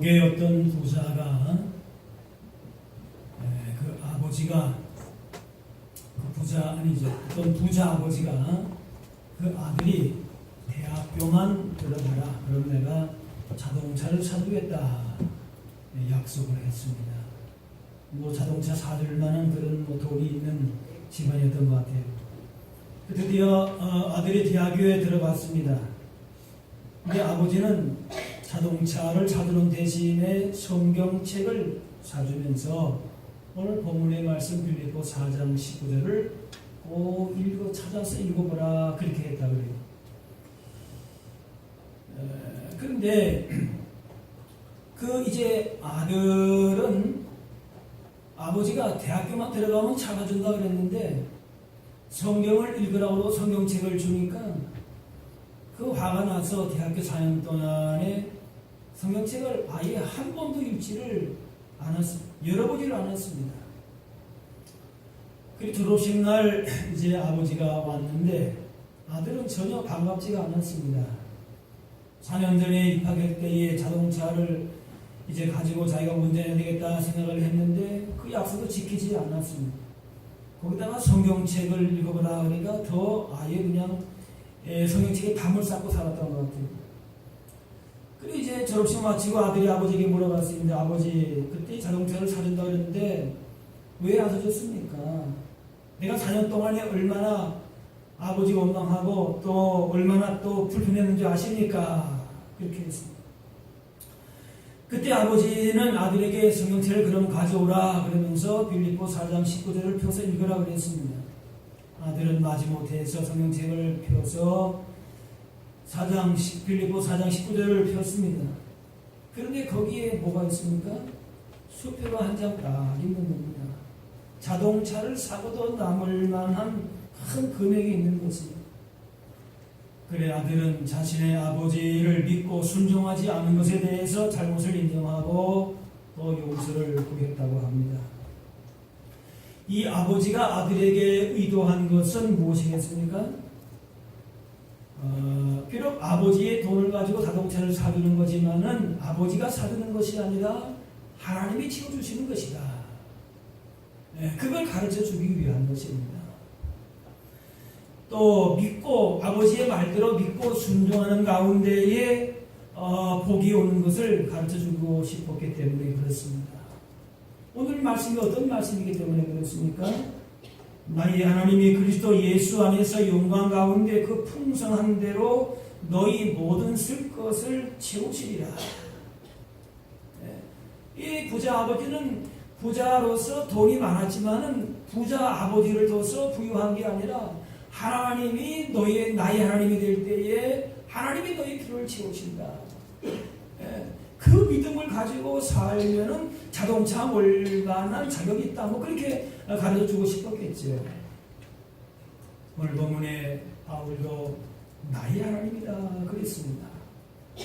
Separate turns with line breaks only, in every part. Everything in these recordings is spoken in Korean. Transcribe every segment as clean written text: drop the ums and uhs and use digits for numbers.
북의 어떤 부자가 그 아버지가 어떤 부자 아버지가 그 아들이 대학교만 들어가라, 그럼 내가 자동차를 사주겠다 약속을 했습니다. 자동차 사줄 만한 그런 돈이 있는 집안이었던 것 같아요. 드디어 아들이 대학교에 들어갔습니다. 근데 아버지는 자동차를 사주는 대신에 성경책을 사주면서 오늘 본문의 말씀 빌립보 4장 19절을 꼭 찾아서 읽어보라, 그렇게 했다 그래요. 그런데 이제 아들은 아버지가 대학교만 들어가면 차 사준다 그랬는데 성경을 읽으라고 성경책을 주니까 그 화가 나서 대학교 4년 동안에 성경책을 아예 한 번도 읽지를 않았습니다. 열어보지를 않았습니다. 그리고 졸업식 날 이제 아버지가 왔는데 아들은 전혀 반갑지가 않았습니다. 4년 전에 입학할 때에 자동차를 이제 가지고 자기가 운전해야 되겠다 생각을 했는데 그 약속을 지키지 않았습니다. 거기다가 성경책을 읽어보라 그러니까 더 아예 그냥 성경책에 담을 쌓고 살았던 것 같아요. 그리고 이제 졸업식 마치고 아들이 아버지에게 물어봤습니다. 아버지, 그때 자동차를 사준다 그랬는데 왜 안 사줬습니까? 내가 4년 동안에 얼마나 아버지가 원망하고 또 얼마나 또 불편했는지 아십니까? 그렇게 했습니다. 그때 아버지는 아들에게 성경책을 그럼 가져오라 그러면서 빌립보 4장 19절을 펴서 읽으라 그랬습니다. 아들은 마지못해서 성경책을 펴서 빌립보 4장 19절을 폈습니다. 그런데 거기에 뭐가 있습니까? 수표가 한 장 딱 있는 겁니다. 자동차를 사고도 남을 만한 큰 금액이 있는 것입니다. 그래, 아들은 자신의 아버지를 믿고 순종하지 않은 것에 대해서 잘못을 인정하고 또 용서를 구했다고 합니다. 이 아버지가 아들에게 의도한 것은 무엇이겠습니까? 비록 아버지의 돈을 가지고 자동차를 사주는 거지만은 아버지가 사주는 것이 아니라 하나님이 채워주시는 것이다. 그걸 가르쳐 주기 위한 것입니다. 또 믿고 아버지의 말대로 믿고 순종하는 가운데에 복이 오는 것을 가르쳐 주고 싶었기 때문에 그렇습니다. 오늘 말씀이 어떤 말씀이기 때문에 그렇습니까? 나의 하나님이 그리스도 예수 안에서 영광 가운데 그 풍성한 대로 너희 모든 쓸 것을 채우시리라. 이 부자 아버지는 부자로서 돈이 많았지만은 부자 아버지를 둬서 부유한 게 아니라 하나님이 나의 하나님이 될 때에 하나님이 너희 필요를 채우신다. 그 믿음을 가지고 살면은 자동차 몰 만한 자격이 있다. 그렇게 가르쳐 주고 싶었겠죠. 오늘 본문에 바울도 나의 하나님이다 그랬습니다.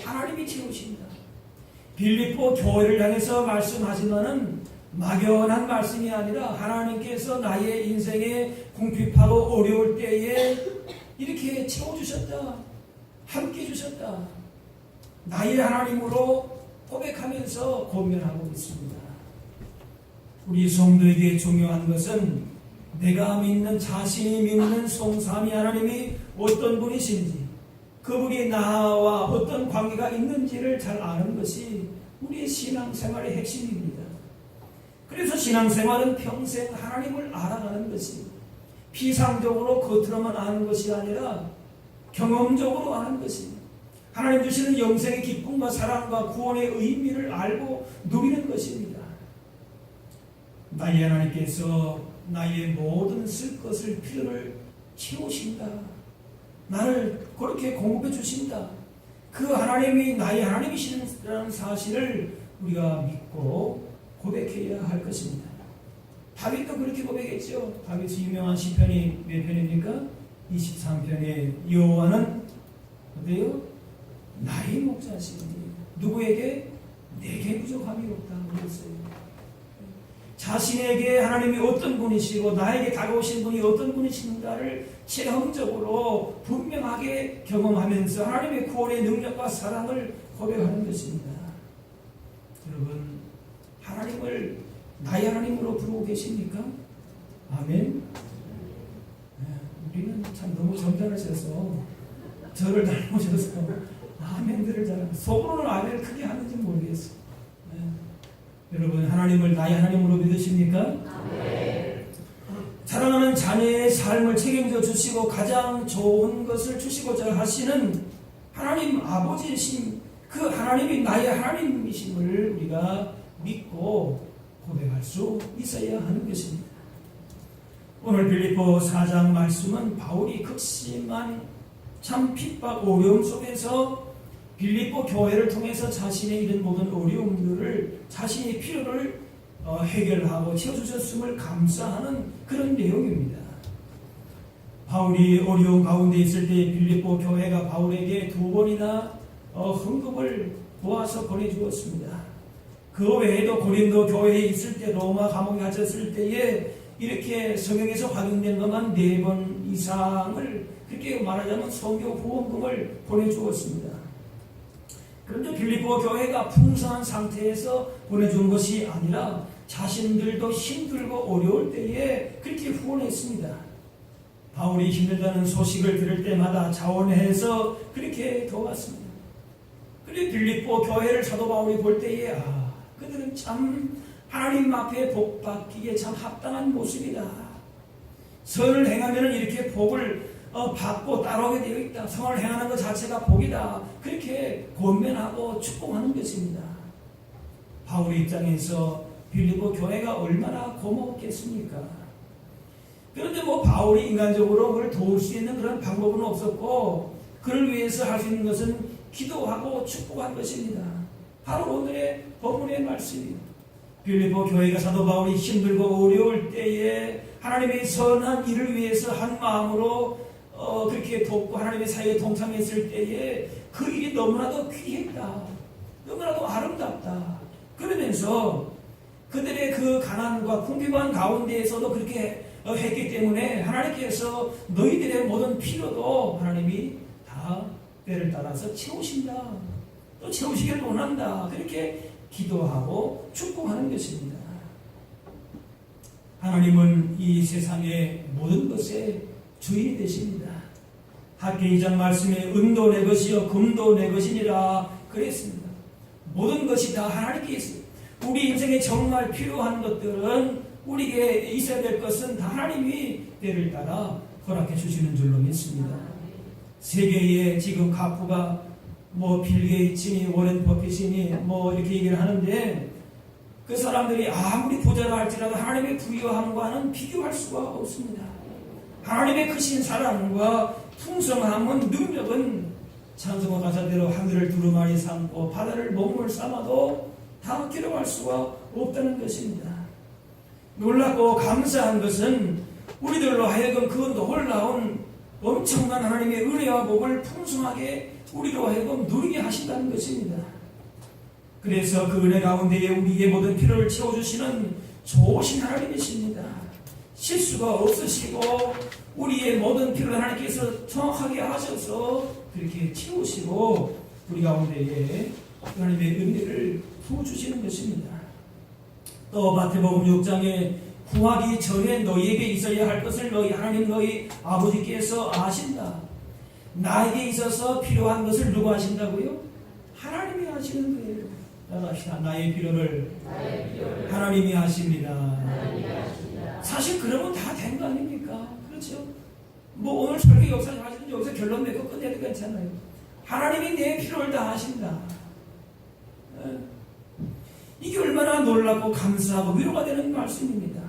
하나님이 채우신다. 빌립보 교회를 향해서 말씀하지만은 막연한 말씀이 아니라 하나님께서 나의 인생에 궁핍하고 어려울 때에 이렇게 채워주셨다. 함께 해주셨다. 나의 하나님으로 고백하면서 권면하고 있습니다. 우리 성도에게 중요한 것은 내가 믿는 자신이 믿는 성삼위 하나님이 어떤 분이신지 그분이 나와 어떤 관계가 있는지를 잘 아는 것이 우리의 신앙생활의 핵심입니다. 그래서 신앙생활은 평생 하나님을 알아가는 것입니다. 피상적으로 겉으로만 아는 것이 아니라 경험적으로 아는 것입니다. 하나님 주시는 영생의 기쁨과 사랑과 구원의 의미를 알고 누리는 것입니다. 나의 하나님께서 나의 모든 쓸 것을 필요를 채우신다. 나를 그렇게 공급해 주신다. 그 하나님이 나의 하나님이시라는 사실을 우리가 믿고 고백해야 할 것입니다. 다윗도 그렇게 고백했죠. 다윗의 유명한 시편이 몇 편입니까? 23편에 여호와는 어때요? 나의 목자시니 누구에게? 내게 부족함이 없다 그랬어요. 자신에게 하나님이 어떤 분이시고 나에게 다가오신 분이 어떤 분이신가를 체험적으로 분명하게 경험하면서 하나님의 구원의 능력과 사랑을 고백하는 것입니다. 여러분, 하나님을 나의 하나님으로 부르고 계십니까? 아멘. 우리는 참 너무 점잖으셔서 저를 닮으셔서 아멘들을 잘하고 속으로는 아멘을 크게 하는지 모르겠어요. 여러분, 하나님을 나의 하나님으로 믿으십니까? 아멘. 사랑하는 자녀의 삶을 책임져 주시고 가장 좋은 것을 주시고자 하시는 하나님 아버지이신 그 하나님이 나의 하나님이심을 우리가 믿고 고백할 수 있어야 하는 것입니다. 오늘 빌립보 4장 말씀은 바울이 극심한 참 핍박 어려움 속에서 빌립보 교회를 통해서 자신의 이런 모든 어려움들을 자신의 필요를 해결하고 채워주셨음을 감사하는 그런 내용입니다. 바울이 어려운 가운데 있을 때 빌립보 교회가 바울에게 2번이나 헌금을 모아서 보내주었습니다. 그 외에도 고린도 교회에 있을 때 로마 감옥에 갇혔을 때에 이렇게 성경에서 확인된 것만 4번 이상을 그렇게 말하자면 선교 후원금을 보내주었습니다. 그런데 빌립보 교회가 풍성한 상태에서 보내준 것이 아니라 자신들도 힘들고 어려울 때에 그렇게 후원했습니다. 바울이 힘들다는 소식을 들을 때마다 자원해서 그렇게 도왔습니다. 그런데 빌립보 교회를 사도 바울이 볼 때에 그들은 참 하나님 앞에 복 받기에 참 합당한 모습이다. 선을 행하면 이렇게 복을 받고 따라오게 되어 있다. 선을 행하는 것 자체가 복이다. 그렇게 권면하고 축복하는 것입니다. 바울의 입장에서 빌립보 교회가 얼마나 고마웠겠습니까? 그런데 바울이 인간적으로 그를 도울 수 있는 그런 방법은 없었고 그를 위해서 할 수 있는 것은 기도하고 축복한 것입니다. 바로 오늘의 본문의 말씀입니다. 빌립보 교회가 사도 바울이 힘들고 어려울 때에 하나님의 선한 일을 위해서 한 마음으로 그렇게 돕고 하나님의 사이에 동참했을 때에 그 일이 너무나도 귀했다. 너무나도 아름답다. 그러면서 그들의 그 가난과 궁핍한 가운데에서도 그렇게 했기 때문에 하나님께서 너희들의 모든 필요도 하나님이 다 때를 따라서 채우신다. 또 채우시길 원한다. 그렇게 기도하고 축복하는 것입니다. 하나님은 이 세상의 모든 것의 주인이 되십니다. 학기 2장 말씀에 은도 내 것이요 금도 내 것이니라 그랬습니다. 모든 것이 다 하나님께 있습니다. 우리 인생에 정말 필요한 것들은 우리에게 있어야 될 것은 다 하나님이 때를 따라 허락해 주시는 줄로 믿습니다. 세계에 지금 가프가 빌 게이츠니 워렌 버핏이니 이렇게 얘기를 하는데 그 사람들이 아무리 부자라 할지라도 하나님의 부유함과는 비교할 수가 없습니다. 하나님의 크신 사랑과 풍성함은 능력은 찬송가 가사대로 하늘을 두루마리 삼고 바다를 몸을 삼아도 다 기록할 수가 없다는 것입니다. 놀랍고 감사한 것은 우리들로 하여금 그 놀라운 엄청난 하나님의 은혜와 복을 풍성하게 우리로 하여금 누리게 하신다는 것입니다. 그래서 그 은혜 가운데에 우리의 모든 필요를 채워주시는 좋으신 하나님이십니다. 실수가 없으시고 우리의 모든 필요를 하나님께서 정확하게 하셔서 그렇게 채우시고 우리 가운데에 하나님의 은혜를 부어주시는 것입니다. 또 마태복음 6장에 구하기 전에 너희에게 있어야 할 것을 하나님 너희 아버지께서 아신다. 나에게 있어서 필요한 것을 누가 하신다고요? 하나님이 하시는 거예요. 따라합시다. 나의 필요를 하나님이 하십니다. 사실 그러면 다 된 거 아닙니까? 그렇죠? 오늘 설교 역사를 하시는지 여기서 결론 내고 끝내도 괜찮아요. 하나님이 내 필요를 다 하신다. 이게 얼마나 놀랍고 감사하고 위로가 되는 말씀입니다.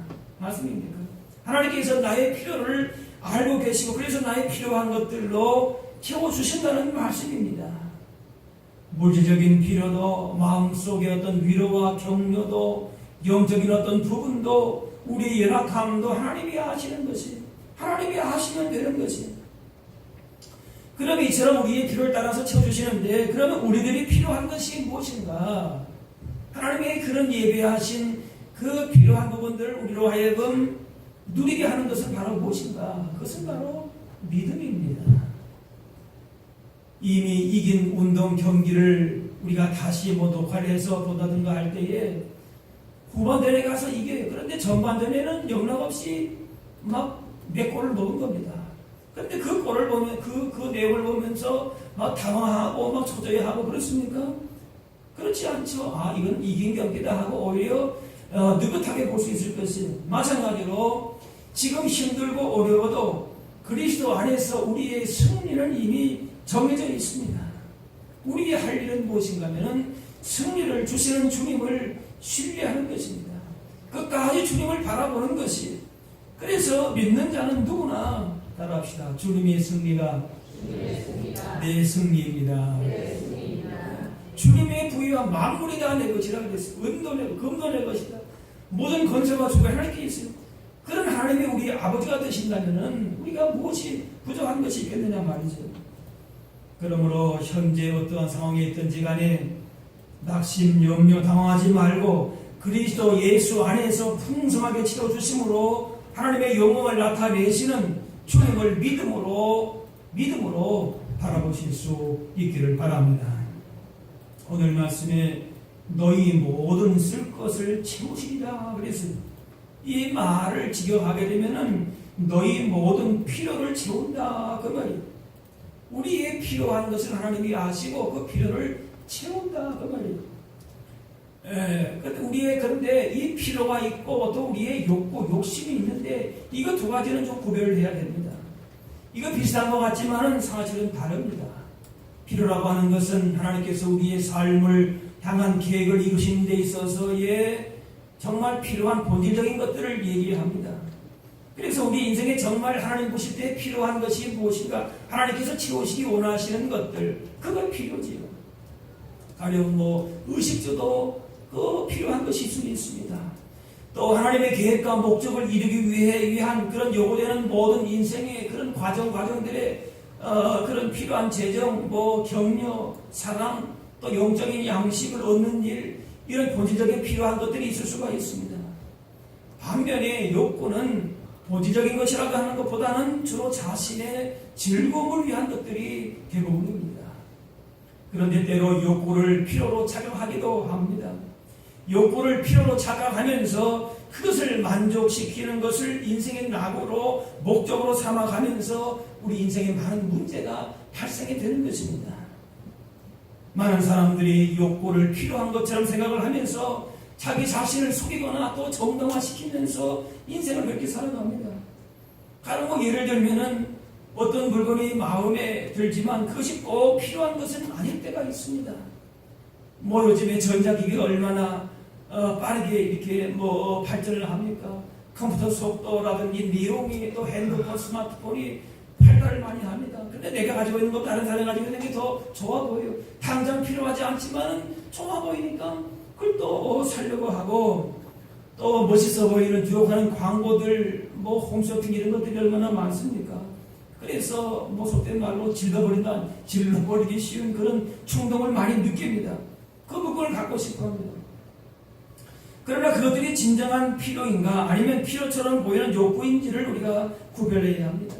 하나님께서 나의 필요를 알고 계시고 그래서 나의 필요한 것들로 채워주신다는 말씀입니다. 물질적인 필요도 마음속의 어떤 위로와 격려도 영적인 어떤 부분도 우리의 연약함도 하나님이 아시는 것이 하나님이 아시면 되는 것이 그럼 이처럼 우리의 필요를 따라서 채워주시는데 그러면 우리들이 필요한 것이 무엇인가? 하나님의 그런 예배하신 그 필요한 부분들을 우리로 하여금 누리게 하는 것은 바로 무엇인가? 그것은 바로 믿음입니다. 이미 이긴 운동 경기를 우리가 다시 뭐 녹화를 해서 본다든가 할 때에 후반전에 가서 이겨요. 그런데 전반전에는 영락없이 막 몇 골을 먹은 겁니다. 그런데 그 골을 보면 그 내용을 보면서 막 당황하고 막 초조해하고 그렇습니까? 그렇지 않죠. 아, 이건 이긴 경기다 하고 오히려 느긋하게 볼 수 있을 것이 마찬가지로 지금 힘들고 어려워도 그리스도 안에서 우리의 승리는 이미 정해져 있습니다. 우리의 할 일은 무엇인가 하면 승리를 주시는 주님을 신뢰하는 것입니다. 끝까지 주님을 바라보는 것이. 그래서 믿는 자는 누구나 따라합시다. 주님의 승리가 내 승리입니다. 주님의 부위와 만물이 다 내 것이라 그랬어요. 은도 내 것, 금도 내 것이다. 모든 건설과 주가 하나님께 있어요. 그런 하나님이 우리 아버지가 되신다면 우리가 무엇이 부족한 것이 있겠느냐 말이죠. 그러므로 현재 어떠한 상황에 있든지 간에 낙심, 염려, 당황하지 말고 그리스도 예수 안에서 풍성하게 채워주심으로 하나님의 영광을 나타내시는 주님을 믿음으로 바라보실 수 있기를 바랍니다. 오늘 말씀에 너희 모든 쓸 것을 채우시리라 그랬어요. 이 말을 직역하게 되면은 너희 모든 필요를 채운다 그 말이에요. 우리의 필요한 것을 하나님이 아시고 그 필요를 채운다 그 말이에요. 그런데 이 필요가 있고 또 우리의 욕구, 욕심이 있는데 이거 두 가지는 좀 구별을 해야 됩니다. 이거 비슷한 것 같지만은 사실은 다릅니다. 필요라고 하는 것은 하나님께서 우리의 삶을 향한 계획을 이루시는 데 있어서의 정말 필요한 본질적인 것들을 얘기합니다. 그래서 우리 인생에 정말 하나님 보실 때 필요한 것이 무엇인가, 하나님께서 채우시기 원하시는 것들, 그걸 필요지요. 가령 의식주도 그 필요한 것이 있습니다. 또 하나님의 계획과 목적을 이루기 위한 그런 요구되는 모든 인생의 그런 과정들의 그런 필요한 재정, 격려, 사랑, 또 영적인 양식을 얻는 일, 이런 본질적인 필요한 것들이 있을 수가 있습니다. 반면에 욕구는 본질적인 것이라고 하는 것보다는 주로 자신의 즐거움을 위한 것들이 대부분입니다. 그런데 때로 욕구를 필요로 착각하기도 합니다. 욕구를 필요로 착각하면서 그것을 만족시키는 것을 인생의 낙으로 목적으로 삼아가면서 우리 인생에 많은 문제가 발생이 되는 것입니다. 많은 사람들이 욕구를 필요한 것처럼 생각을 하면서 자기 자신을 속이거나 또 정당화시키면서 인생을 그렇게 살아갑니다. 가령 예를 들면은 어떤 물건이 마음에 들지만 그것이 꼭 필요한 것은 아닐 때가 있습니다. 요즘에 전자기기가 얼마나 빠르게 이렇게 발전을 합니까? 컴퓨터 속도라든지 내용이 또 핸드폰, 스마트폰이 발달을 많이 합니다. 근데 내가 가지고 있는 것 다른 사람이 가지고 있는 게 더 좋아 보여요. 당장 필요하지 않지만 좋아 보이니까 그걸 또 살려고 하고, 또 멋있어 보이는 유혹하는 광고들, 홈쇼핑 이런 것들이 얼마나 많습니까? 그래서 속된 말로 질러버리기 쉬운 그런 충동을 많이 느낍니다. 그 물건을 갖고 싶어 합니다. 그러나 그것들이 진정한 필요인가 아니면 필요처럼 보이는 욕구인지를 우리가 구별해야 합니다.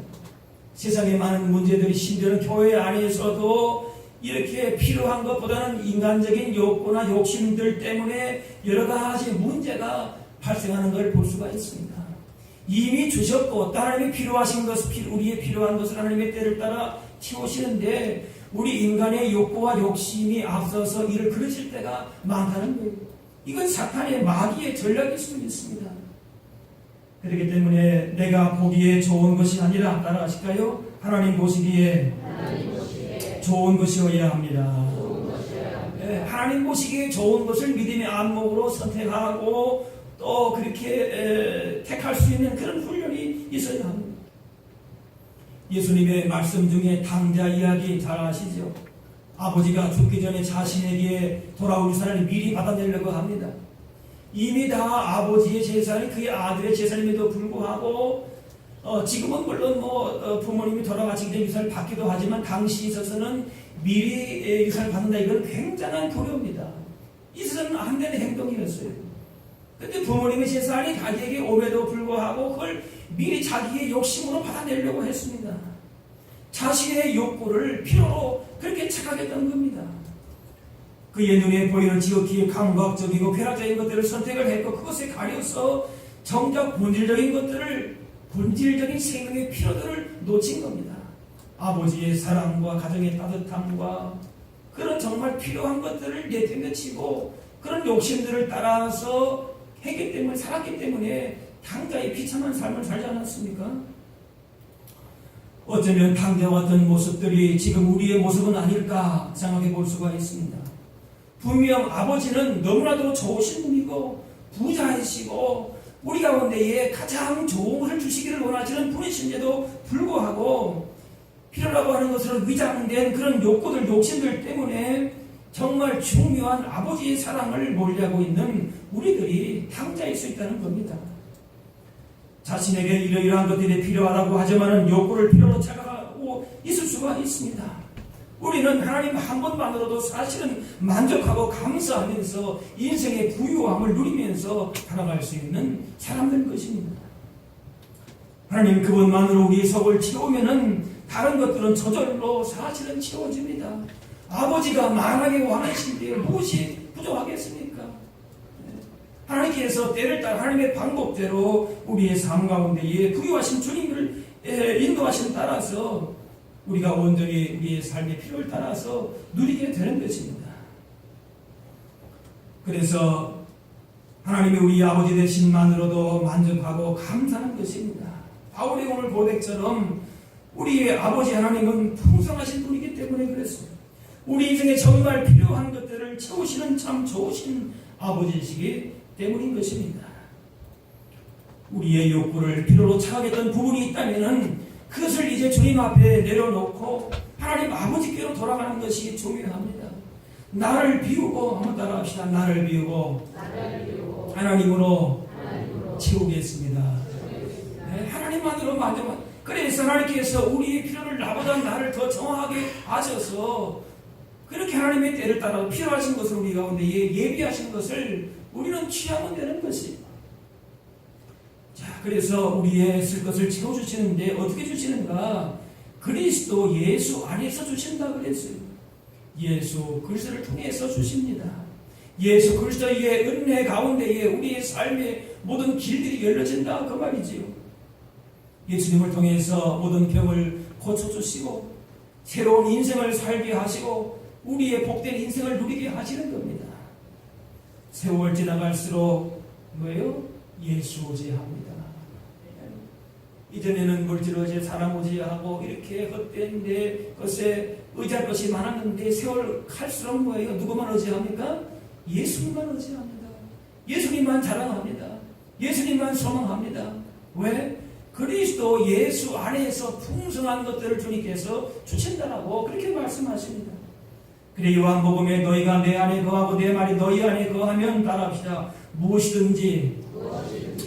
세상에 많은 문제들이 심지어는 교회 안에서도 이렇게 필요한 것보다는 인간적인 욕구나 욕심들 때문에 여러 가지 문제가 발생하는 걸 볼 수가 있습니다. 이미 주셨고 하나님이 필요하신 것을, 우리의 필요한 것을 하나님의 때를 따라 채우시는데 우리 인간의 욕구와 욕심이 앞서서 이를 그르칠 때가 많다는 거예요. 이건 사탄의 마귀의 전략일 수 있습니다. 그렇기 때문에 내가 보기에 좋은 것이 아니라, 따라하실까요? 하나님 보시기에 좋은 것이어야 합니다. 하나님 보시기에 좋은 것을 믿음의 안목으로 선택하고 또 그렇게 택할 수 있는 그런 훈련이 있어야 합니다. 예수님의 말씀 중에 당자 이야기 잘 아시죠? 아버지가 죽기 전에 자신에게 돌아올 유산을 미리 받아내려고 합니다. 이미 다 아버지의 재산이 그의 아들의 재산임에도 불구하고 지금은 물론 부모님이 돌아가시기 전에 유산을 받기도 하지만 당시 있어서는 미리 유산을 받는다, 이건 굉장한 불효입니다. 있어서는 안 되는 행동이었어요. 근데 부모님의 재산이 자기에게 오매도 불구하고 그걸 미리 자기의 욕심으로 받아내려고 했습니다. 자신의 욕구를 필요로 그렇게 착각했던 겁니다. 그의 눈에 보이는 지극히 감각적이고 쾌락적인 것들을 선택을 했고 그것에 가려서 정작 본질적인 생명의 필요들을 놓친 겁니다. 아버지의 사랑과 가정의 따뜻함과 그런 정말 필요한 것들을 내팽개치고 그런 욕심들을 따라서 했기 때문에 살았기 때문에 당자의 비참한 삶을 살지 않았습니까? 어쩌면 당자와 같은 모습들이 지금 우리의 모습은 아닐까 생각해 볼 수가 있습니다. 분명 아버지는 너무나도 좋으신 분이고 부자이시고 우리 가운데에 가장 좋은 것을 주시기를 원하시는 분이신데도 불구하고 필요라고 하는 것으로 위장된 그런 욕구들, 욕심들 때문에 정말 중요한 아버지의 사랑을 멀리하고 있는 우리들이 당자일 수 있다는 겁니다. 자신에게 이러이러한 것들이 필요하다고 하지만은 욕구를 필요로 착각하고 있을 수가 있습니다. 우리는 하나님 한 번만으로도 사실은 만족하고 감사하면서 인생의 부유함을 누리면서 살아갈 수 있는 사람들 것입니다. 하나님 그분만으로 우리의 속을 채우면은 다른 것들은 저절로 사실은 채워집니다. 아버지가 만하게 원하시는데 무엇이 부족하겠습니까? 하나님께서 때를 따라 하나님의 방법대로 우리의 삶 가운데에 부유하신 주님을 인도하심 따라서 우리가 온전히 우리의 삶의 필요를 따라서 누리게 되는 것입니다. 그래서 하나님이 우리 아버지 되신만으로도 만족하고 감사하는 것입니다. 바울의 오늘 고백처럼 우리의 아버지 하나님은 풍성하신 분이기 때문에 그랬습니다. 우리 인생에 정말 필요한 것들을 채우시는 참 좋으신 아버지이시기 때문인 것입니다. 우리의 욕구를 필요로 착각했던 부분이 있다면 그것을 이제 주님 앞에 내려놓고 하나님 아버지께로 돌아가는 것이 중요합니다. 나를 비우고 한번 따라합시다. 나를 비우고 하나님으로 채우겠습니다. 네, 하나님만으로 만족한. 그래서 하나님께서 우리의 필요를 나보다 나를 더 정확하게 아셔서 그렇게 하나님의 때를 따라 필요하신 것을 우리 가운데 예비하신 것을 우리는 취하면 되는 것입니다. 자, 그래서 우리의 쓸 것을 채워주시는데 어떻게 주시는가? 그리스도 예수 안에서 주신다 그랬어요. 예수 그리스도를 통해서 주십니다. 예수 그리스도의 은혜 가운데에 우리의 삶의 모든 길들이 열려진다 그 말이지요. 예수님을 통해서 모든 병을 고쳐주시고 새로운 인생을 살게 하시고 우리의 복된 인생을 누리게 하시는 겁니다. 세월 지나갈수록 뭐예요? 예수 오지합니다. 이전에는 물질 의지, 사람 의지하고 이렇게 헛된 데 것에 의지할 것이 많았는데 세월 갈수록 뭐예요? 누구만 의지합니까? 예수님만 의지합니다. 예수님만 자랑합니다. 예수님만 소망합니다. 왜? 그리스도 예수 안에서 풍성한 것들을 주님께서 주신다라고 그렇게 말씀하십니다. 그래 요한복음에 너희가 내 안에 거하고 내 말이 너희 안에 거하면 따라합시다. 무엇이든지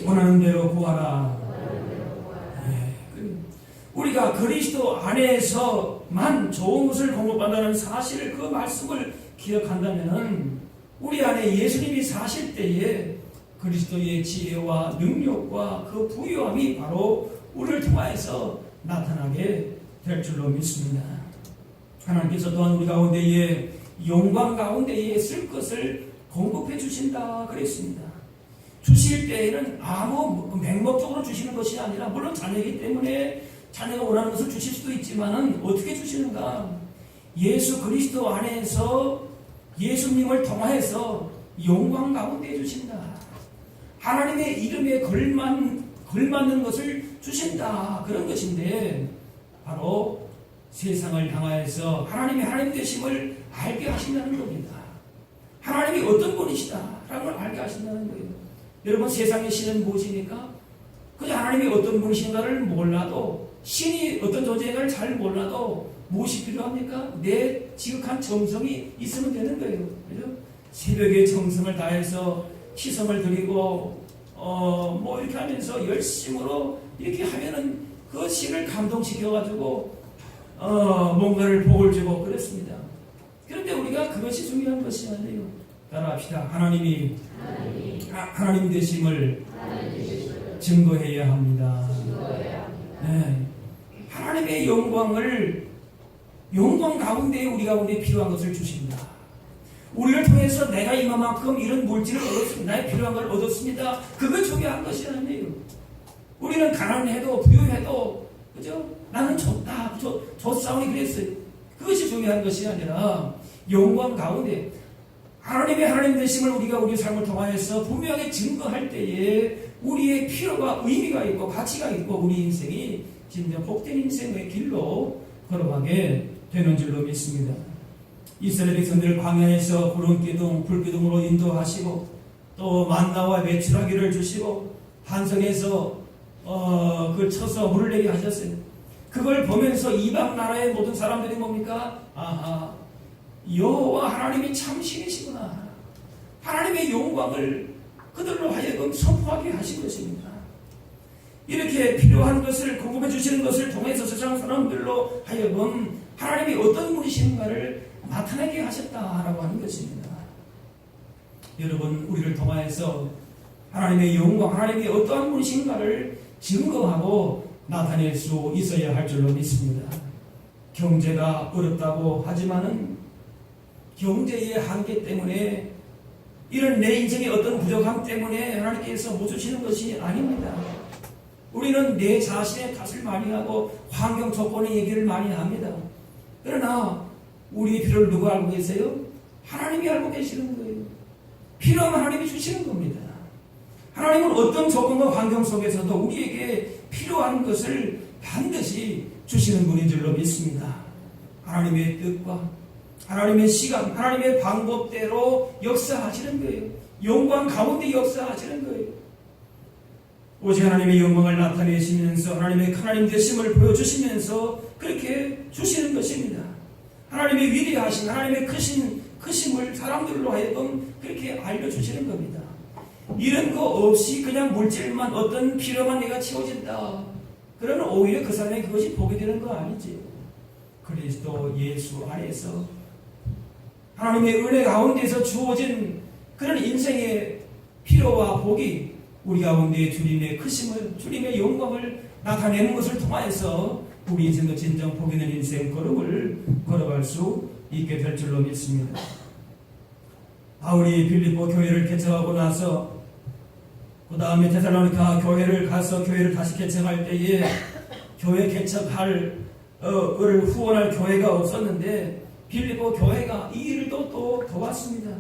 원하는 대로 구하라. 우리가 그리스도 안에서만 좋은 것을 공급한다는 사실을 그 말씀을 기억한다면 우리 안에 예수님이 사실 때에 그리스도의 지혜와 능력과 그 부유함이 바로 우리를 통하여서 나타나게 될 줄로 믿습니다. 하나님께서 또한 우리 가운데에 영광 가운데에 쓸 것을 공급해 주신다 그랬습니다. 주실 때에는 아무 맹목적으로 주시는 것이 아니라 물론 자녀이기 때문에 자녀가 원하는 것을 주실 수도 있지만은 어떻게 주시는가? 예수 그리스도 안에서 예수님을 통하여서 영광 가운데 주신다. 하나님의 이름에 걸맞는 것을 주신다. 그런 것인데 바로 세상을 향하여서 하나님이 하나님 되심을 알게 하신다는 겁니다. 하나님이 어떤 분이시다라는 걸 알게 하신다는 거예요. 여러분 세상의 신은 무엇입니까? 그저 하나님이 어떤 분이신가를 몰라도 신이 어떤 존재인가를 잘 몰라도 무엇이 필요합니까? 내 지극한 정성이 있으면 되는 거예요. 그죠? 새벽에 정성을 다해서 희성을 드리고 뭐 이렇게 하면서 열심으로 이렇게 하면은 그 신을 감동시켜가지고 뭔가를 복을 주고 그랬습니다. 그런데 우리가 그것이 중요한 것이 아니에요. 따라합시다. 하나님 되심을 증거해야 합니다. 네. 하나님의 영광 가운데 우리 가운데 필요한 것을 주십니다. 우리를 통해서 내가 이만큼 이런 물질을 얻었습니다. 나의 필요한 걸 얻었습니다. 그거 중요한 것이 아니에요. 우리는 가난해도 부유해도 그죠? 나는 좋다. 좋사오니 그랬어요. 그것이 중요한 것이 아니라 영광 가운데 하나님의 하나님 되심을 우리가 우리 삶을 통하여서 분명히 증거할 때에 우리의 필요가 의미가 있고 가치가 있고 우리 인생이 진짜 복된 인생의 길로 걸어가게 되는 줄로 믿습니다. 이스라엘 백성들을 광야에서 구름기둥, 불기둥으로 인도하시고 또 만나와 메추라기를 주시고 반석에서 그걸 쳐서 물을 내게 하셨어요. 그걸 보면서 이방 나라의 모든 사람들이 뭡니까? 아하, 여호와 하나님이 참 신이시구나. 하나님의 영광을 그들로 하여금 선포하게 하신 것입니다. 이렇게 필요한 것을 공급해 주시는 것을 통해서 세상 사람들로 하여금 하나님이 어떤 분이신가를 나타내게 하셨다라고 하는 것입니다. 여러분, 우리를 통하여서 하나님의 영광, 하나님이 어떠한 분이신가를 증거하고 나타낼 수 있어야 할 줄로 믿습니다. 경제가 어렵다고 하지만은 경제의 한계 때문에 이런 내 인생의 어떤 부족함 때문에 하나님께서 못 주시는 것이 아닙니다. 우리는 내 자신의 탓을 많이 하고 환경 조건의 얘기를 많이 합니다. 그러나 우리의 필요를 누가 알고 계세요? 하나님이 알고 계시는 거예요. 필요하면 하나님이 주시는 겁니다. 하나님은 어떤 조건과 환경 속에서도 우리에게 필요한 것을 반드시 주시는 분인 줄로 믿습니다. 하나님의 뜻과 하나님의 시간, 하나님의 방법대로 역사하시는 거예요. 영광 가운데 역사하시는 거예요. 오직 하나님의 영광을 나타내시면서 하나님 되심을 보여주시면서 그렇게 주시는 것입니다. 하나님의 위대하신 하나님의 크심을 사람들로 하여금 그렇게 알려주시는 겁니다. 이런 거 없이 그냥 물질만 어떤 필요만 내가 채워진다. 그러면 오히려 그 사람이 그것이 복이 되는 거 아니지. 그리스도 예수 안에서 하나님의 은혜 가운데서 주어진 그런 인생의 필요와 복이 우리 가운데 주님의 크심을, 주님의 영광을 나타내는 것을 통하여서 우리 인생도 진정 복 있는 인생 걸음을 걸어갈 수 있게 될 줄로 믿습니다. 바울이 빌립보 교회를 개척하고 나서 그 다음에 데살로니가 교회를 가서 교회를 다시 개척할 때에 교회 개척할 을 후원할 교회가 없었는데 빌립보 교회가 이 일을 또 도왔습니다.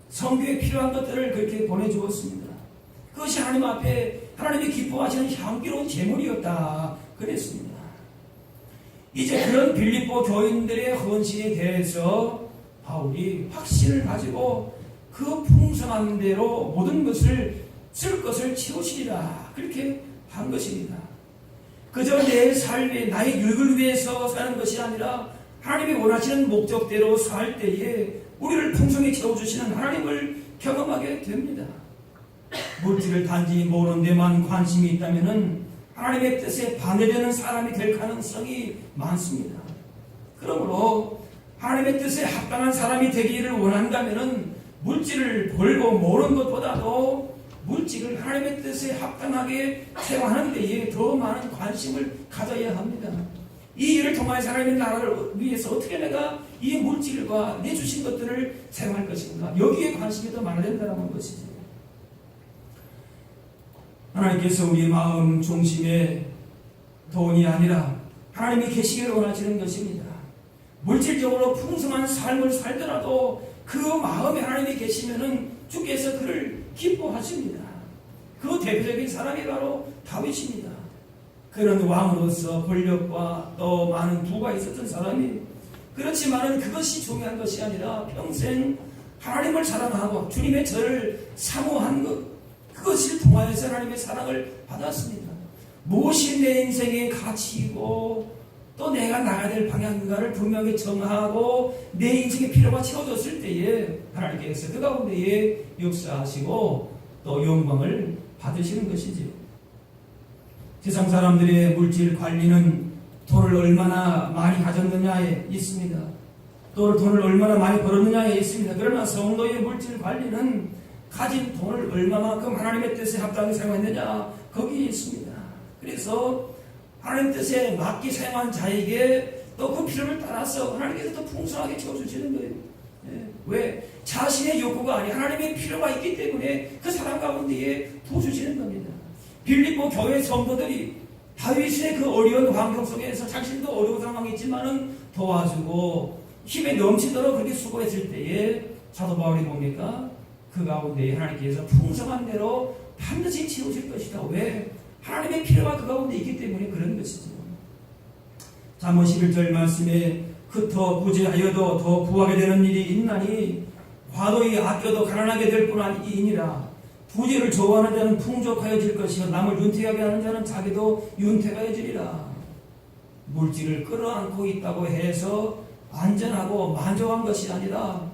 성교에 필요한 것들을 그렇게 보내주었습니다. 그것이 하나님 앞에 하나님이 기뻐하시는 향기로운 제물이었다 그랬습니다. 이제 그런 빌립보 교인들의 헌신에 대해서 바울이 확신을 가지고 그 풍성한 대로 모든 것을 쓸 것을 채우시리라 그렇게 한 것입니다. 그저 내 삶에 나의 유익을 위해서 사는 것이 아니라 하나님이 원하시는 목적대로 살 때에 우리를 풍성히 채워주시는 하나님을 경험하게 됩니다. 물질을 단지 모으는 데만 관심이 있다면 하나님의 뜻에 반대되는 사람이 될 가능성이 많습니다. 그러므로 하나님의 뜻에 합당한 사람이 되기를 원한다면 물질을 벌고 모으는 것보다도 물질을 하나님의 뜻에 합당하게 사용하는 데에 더 많은 관심을 가져야 합니다. 이 일을 통하여 하나님의 나라를 위해서 어떻게 내가 이 물질과 내 주신 것들을 사용할 것인가, 여기에 관심이 더 많아야 된다는 것이죠. 하나님께서 우리 마음 중심에 돈이 아니라 하나님이 계시기를 원하시는 것입니다. 물질적으로 풍성한 삶을 살더라도 그 마음에 하나님이 계시면은 주께서 그를 기뻐하십니다. 그 대표적인 사람이 바로 다윗입니다. 그런 왕으로서 권력과 또 많은 부가 있었던 사람이, 그렇지만은 그것이 중요한 것이 아니라 평생 하나님을 사랑하고 주님의 저를 사모한 것, 그것을 통하여서 하나님의 사랑을 받았습니다. 무엇이 내 인생의 가치이고 또 내가 나가야 될 방향인가를 분명히 정하고 내 인생의 필요가 채워졌을 때에 하나님께서 그 가운데에 역사하시고 또 영광을 받으시는 것이지요. 세상 사람들의 물질 관리는 돈을 얼마나 많이 가졌느냐에 있습니다. 또 돈을 얼마나 많이 벌었느냐에 있습니다. 그러나 성도의 물질 관리는 가진 돈을 얼마만큼 하나님의 뜻에 합당하게 사용했느냐, 거기에 있습니다. 그래서 하나님 뜻에 맞게 사용한 자에게 또 그 필요를 따라서 하나님께서 더 풍성하게 채워주시는 거예요. 왜? 자신의 욕구가 아니 하나님의 필요가 있기 때문에 그 사람 가운데에 도와주시는 겁니다. 빌립보 교회 성도들이 다윗의 그 어려운 환경 속에서 자신도 어려운 상황이 있지만은 도와주고 힘에 넘치도록 그렇게 수고했을 때에 사도 바울이 뭡니까? 그 가운데에 하나님께서 풍성한 대로 반드시 채우실 것이다. 왜? 하나님의 필요가 그 가운데 있기 때문에 그런 것이죠. 잠언 11절 말씀에 흩어 부재하여도 더 부하게 되는 일이 있나니 과도히 아껴도 가난하게 될 뿐 아니니라. 부재를 좋아하는 자는 풍족하여질 것이요 남을 윤택하게 하는 자는 자기도 윤택하여지리라. 물질을 끌어안고 있다고 해서 안전하고 만족한 것이 아니라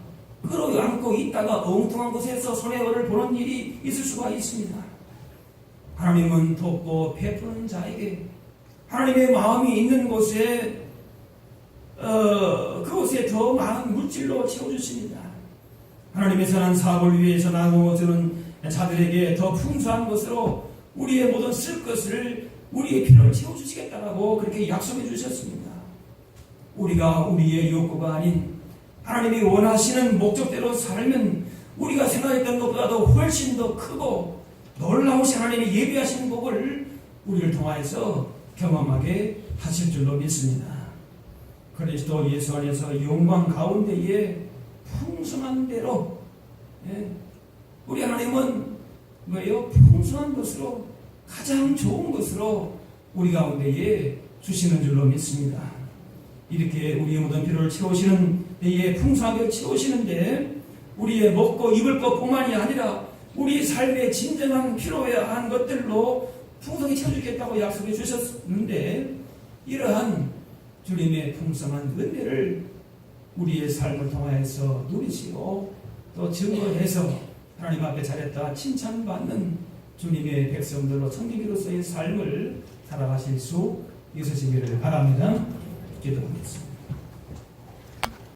끌어안고 있다가 엉뚱한 곳에서 손해를 보는 일이 있을 수가 있습니다. 하나님은 돕고 베푸는 자에게 하나님의 마음이 있는 곳에 그곳에 더 많은 물질로 채워주십니다. 하나님의 선한 사업을 위해서 나누어주는 자들에게 더 풍성한 것으로 우리의 모든 쓸 것을 우리의 필요를 채워주시겠다라고 그렇게 약속해 주셨습니다. 우리가 우리의 욕구가 아닌 하나님이 원하시는 목적대로 살면 우리가 생각했던 것보다도 훨씬 더 크고 놀라우신 하나님이 예비하시는 복을 우리를 통하여서 경험하게 하실 줄로 믿습니다. 그리스도 예수 안에서 영광 가운데에 풍성한 대로 우리 하나님은 뭐예요? 풍성한 것으로 가장 좋은 것으로 우리 가운데에 주시는 줄로 믿습니다. 이렇게 우리의 모든 필요를 채우시는 데에 풍성하게 채우시는데 우리의 먹고 입을 것뿐만이 아니라 우리 삶의 진정한 필요해야 한 것들로 풍성히 채워주겠다고 약속해 주셨는데 이러한 주님의 풍성한 은혜를 우리의 삶을 통하여서 누리시고 또 증거해서 하나님 앞에 잘했다 칭찬받는 주님의 백성들로 성기로서의 삶을 살아가실 수 있으시기를 바랍니다. 기도하겠습니다.